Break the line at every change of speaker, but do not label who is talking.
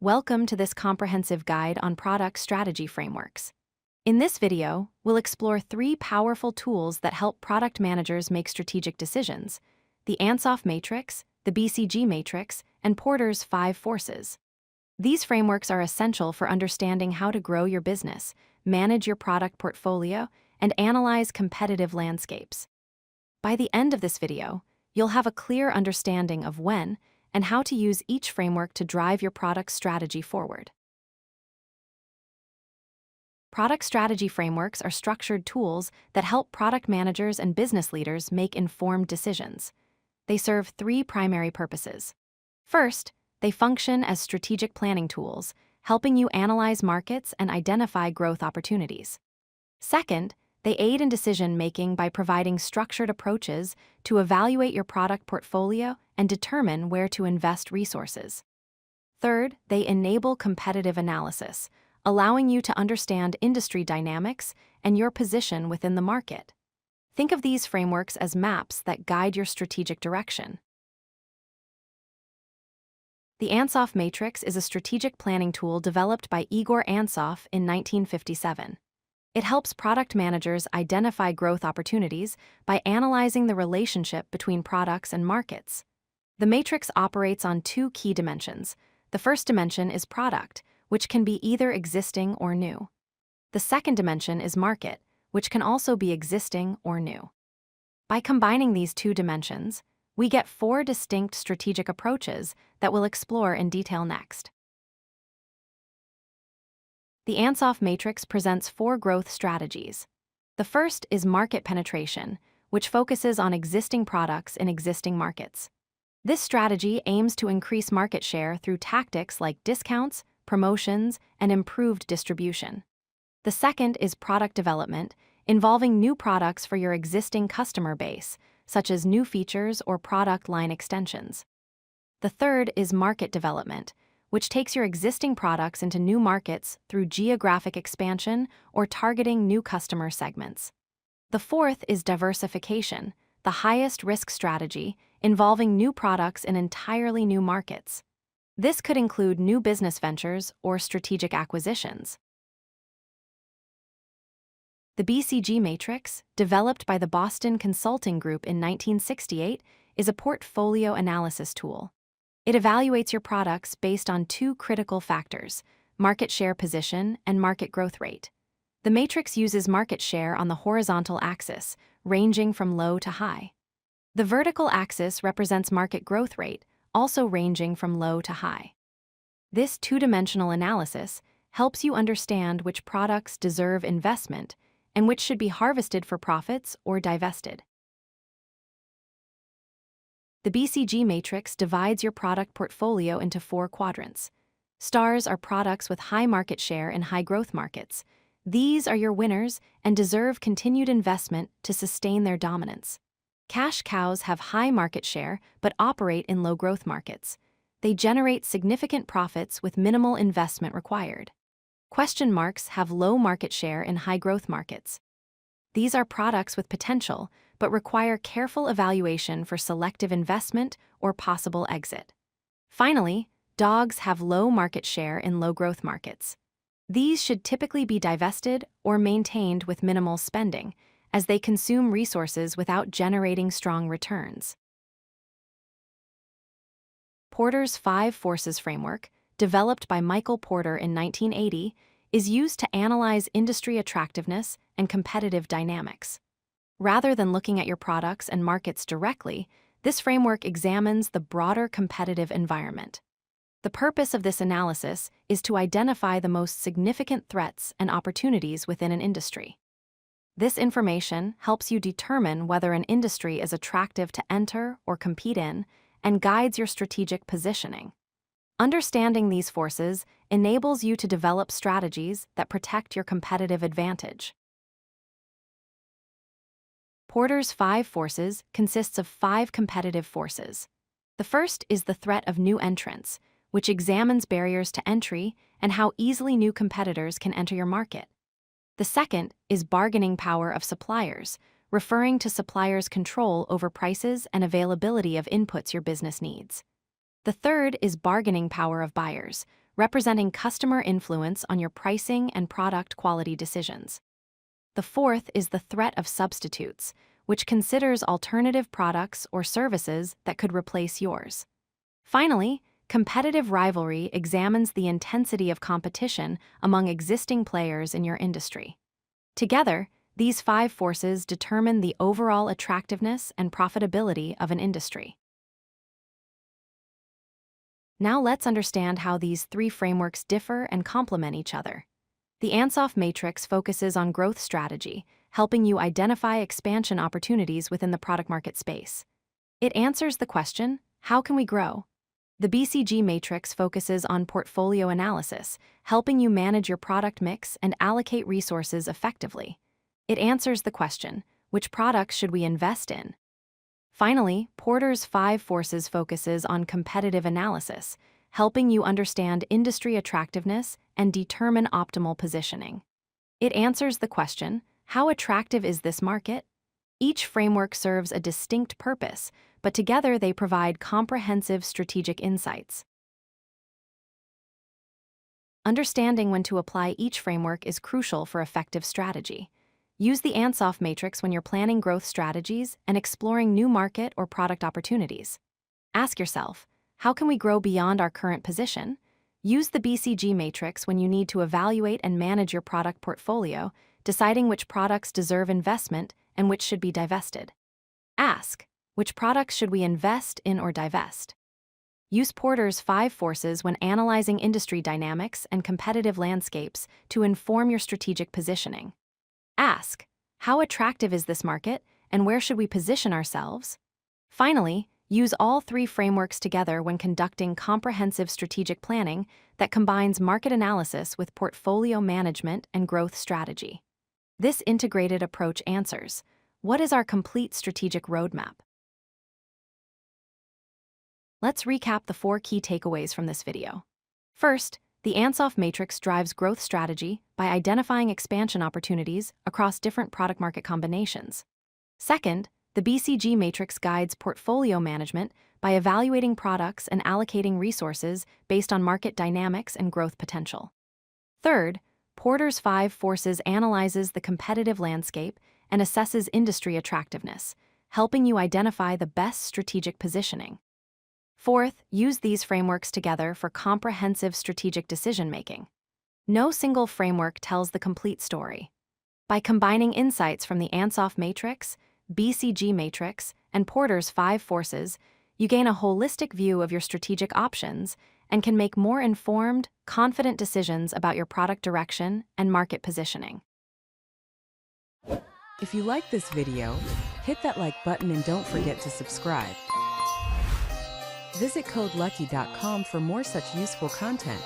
Welcome to this comprehensive guide on product strategy frameworks. In this video, we'll explore 3 powerful tools that help product managers make strategic decisions: the Ansoff Matrix, the BCG Matrix, and Porter's 5 forces. These frameworks are essential for understanding how to grow your business, manage your product portfolio, and analyze competitive landscapes. By the end of this video, you'll have a clear understanding of when and how to use each framework to drive your product strategy forward. Product strategy frameworks are structured tools that help product managers and business leaders make informed decisions. They serve 3 primary purposes. First, they function as strategic planning tools, helping you analyze markets and identify growth opportunities. Second, they aid in decision-making by providing structured approaches to evaluate your product portfolio and determine where to invest resources. Third, they enable competitive analysis, allowing you to understand industry dynamics and your position within the market. Think of these frameworks as maps that guide your strategic direction. The Ansoff Matrix is a strategic planning tool developed by Igor Ansoff in 1957. It helps product managers identify growth opportunities by analyzing the relationship between products and markets. The matrix operates on 2 key dimensions. The first dimension is product, which can be either existing or new. The second dimension is market, which can also be existing or new. By combining these 2 dimensions, we get 4 distinct strategic approaches that we'll explore in detail next. The Ansoff Matrix presents 4 growth strategies. The first is market penetration, which focuses on existing products in existing markets. This strategy aims to increase market share through tactics like discounts, promotions, and improved distribution. The second is product development, involving new products for your existing customer base, such as new features or product line extensions. The third is market development, which takes your existing products into new markets through geographic expansion or targeting new customer segments. The fourth is diversification, the highest risk strategy, involving new products in entirely new markets. This could include new business ventures or strategic acquisitions. The BCG Matrix, developed by the Boston Consulting Group in 1968, is a portfolio analysis tool. It evaluates your products based on 2 critical factors: market share position and market growth rate. The matrix uses market share on the horizontal axis, ranging from low to high. The vertical axis represents market growth rate, also ranging from low to high. This 2-dimensional analysis helps you understand which products deserve investment and which should be harvested for profits or divested. The BCG Matrix divides your product portfolio into 4 quadrants. Stars are products with high market share in high-growth markets. These are your winners and deserve continued investment to sustain their dominance. Cash cows have high market share but operate in low-growth markets. They generate significant profits with minimal investment required. Question marks have low market share in high-growth markets. These are products with potential, but require careful evaluation for selective investment or possible exit. Finally, dogs have low market share in low-growth markets. These should typically be divested or maintained with minimal spending, as they consume resources without generating strong returns. Porter's 5 forces framework, developed by Michael Porter in 1980, is used to analyze industry attractiveness and competitive dynamics. Rather than looking at your products and markets directly, this framework examines the broader competitive environment. The purpose of this analysis is to identify the most significant threats and opportunities within an industry. This information helps you determine whether an industry is attractive to enter or compete in and guides your strategic positioning. Understanding these forces enables you to develop strategies that protect your competitive advantage. Porter's 5 forces consists of 5 competitive forces. The first is the threat of new entrants, which examines barriers to entry and how easily new competitors can enter your market. The second is bargaining power of suppliers, referring to suppliers' control over prices and availability of inputs your business needs. The third is bargaining power of buyers, representing customer influence on your pricing and product quality decisions. The fourth is the threat of substitutes, which considers alternative products or services that could replace yours. Finally, competitive rivalry examines the intensity of competition among existing players in your industry. Together, these five forces determine the overall attractiveness and profitability of an industry. Now let's understand how these three frameworks differ and complement each other. The Ansoff Matrix focuses on growth strategy, helping you identify expansion opportunities within the product market space. It answers the question, how can we grow? The BCG Matrix focuses on portfolio analysis, helping you manage your product mix and allocate resources effectively. It answers the question, which products should we invest in? Finally, Porter's 5 Forces focuses on competitive analysis, helping you understand industry attractiveness and determine optimal positioning. It answers the question, how attractive is this market? Each framework serves a distinct purpose, but together they provide comprehensive strategic insights. Understanding when to apply each framework is crucial for effective strategy. Use the Ansoff Matrix when you're planning growth strategies and exploring new market or product opportunities. Ask yourself, how can we grow beyond our current position? Use the BCG Matrix when you need to evaluate and manage your product portfolio, deciding which products deserve investment and which should be divested. Ask, which products should we invest in or divest? Use Porter's 5 Forces when analyzing industry dynamics and competitive landscapes to inform your strategic positioning. Ask, how attractive is this market and where should we position ourselves? Finally, use all 3 frameworks together when conducting comprehensive strategic planning that combines market analysis with portfolio management and growth strategy. This integrated approach answers, what is our complete strategic roadmap? Let's recap the 4 key takeaways from this video. First, the Ansoff Matrix drives growth strategy by identifying expansion opportunities across different product market combinations. Second, the BCG Matrix guides portfolio management by evaluating products and allocating resources based on market dynamics and growth potential. Third, Porter's 5 Forces analyzes the competitive landscape and assesses industry attractiveness, helping you identify the best strategic positioning. Fourth, use these frameworks together for comprehensive strategic decision-making. No single framework tells the complete story. By combining insights from the Ansoff Matrix, BCG Matrix, and Porter's 5 Forces, you gain a holistic view of your strategic options and can make more informed, confident decisions about your product direction and market positioning.
If you like this video, hit that like button and don't forget to subscribe. Visit codelucky.com for more such useful content.